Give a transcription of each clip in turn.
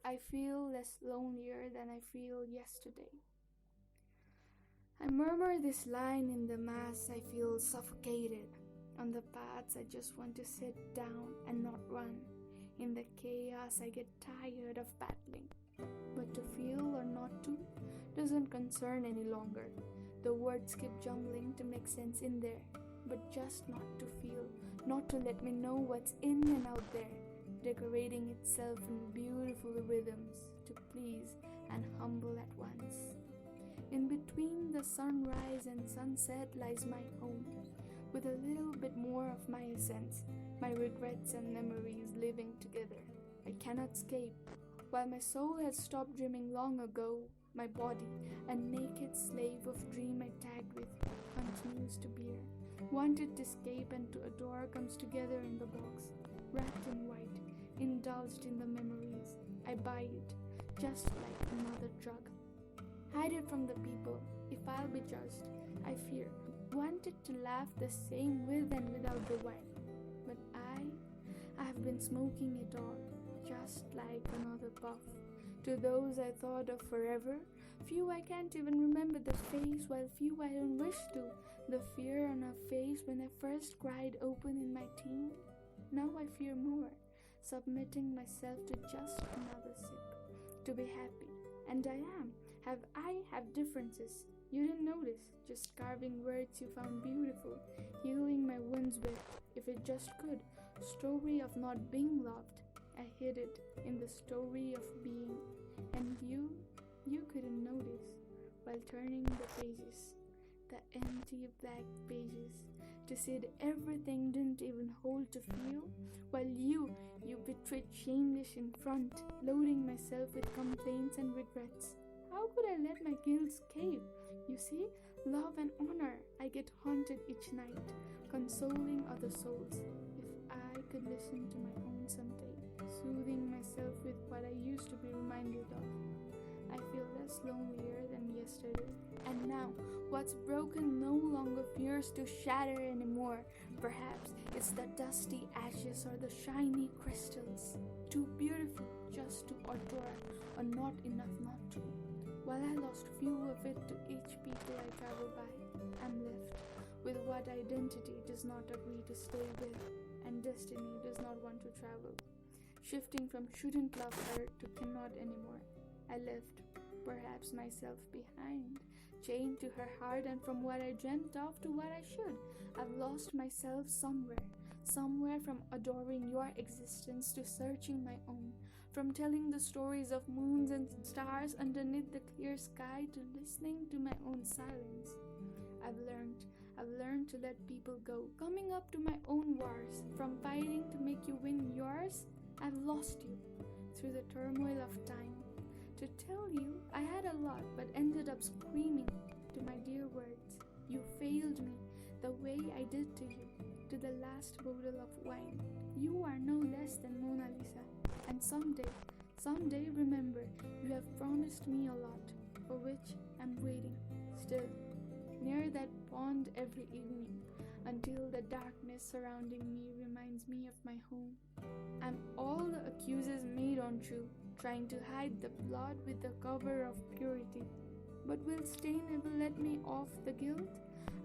I feel less lonelier than I feel yesterday. I murmur this line in the mass, I feel suffocated. On the paths I just want to sit down and not run. In the chaos I get tired of battling. But to feel or not to doesn't concern any longer. The words keep jumbling to make sense in there. But just not to feel, not to let me know what's in and out there, decorating itself in beautiful rhythms to please and humble at once. In between the sunrise and sunset lies my home, with a little bit more of my essence, my regrets and memories living together. I cannot escape. While my soul has stopped dreaming long ago, my body, a naked slave of dream I tagged with, continues to bear. Wanted to escape and to adore comes together in the box, wrapped in white, indulged in the memories. I buy it, just like another drug. Hide it from the people, if I'll be judged, I fear. Wanted to laugh the same with and without the wine. But I've been smoking it all, just like another puff. To those I thought of forever, few I can't even remember the face, while few I don't wish to. The fear on her face when I first cried open in my teen. Now I fear more, submitting myself to just another sip. To be happy, and I am. I have differences. You didn't notice, just carving words you found beautiful, healing my wounds with, if it just could. Story of not being loved. I hid it in the story of being, and you couldn't notice, while turning the pages, the empty black pages, to see that everything didn't even hold to feel, while you betrayed shameless in front, loading myself with complaints and regrets. How could I let my guilt escape? You see, love and honor, I get haunted each night, consoling other souls. If I could listen to my own someday, soothing myself with what I used to be reminded of, I feel less lonelier than yesterday. And now, what's broken no longer fears to shatter anymore. Perhaps it's the dusty ashes or the shiny crystals, too beautiful just to adore, or not enough not to. While I lost few of it to each people I travel by, I'm left with what identity does not agree to stay with, and destiny does not want to travel. Shifting from shouldn't love her to cannot anymore. I left, perhaps myself behind, chained to her heart, and from what I dreamt of to what I should. I've lost myself somewhere from adoring your existence to searching my own, from telling the stories of moons and stars underneath the clear sky to listening to my own silence. I've learned to let people go, coming up to my own wars, from fighting to make you win yours. I've lost you through the turmoil of time. To tell you, I had a lot, but ended up screaming to my dear words. You failed me the way I did to you, to the last bottle of wine. You are no less than Mona Lisa, and someday remember, you have promised me a lot, for which I'm waiting, still, near that pond every evening, until the darkness surrounding me reminds me of my home. I'm all the accusers made untrue, trying to hide the blood with the cover of purity. But will stain ever let me off the guilt?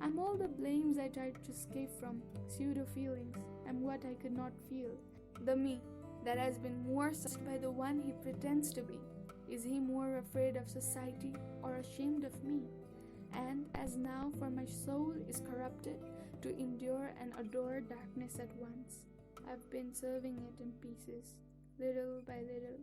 I'm all the blames I tried to escape from, pseudo feelings, and what I could not feel. The me that has been more sucked by the one he pretends to be. Is he more afraid of society or ashamed of me? And as now for my soul is corrupted, to endure and adore darkness at once, I've been serving it in pieces, little by little.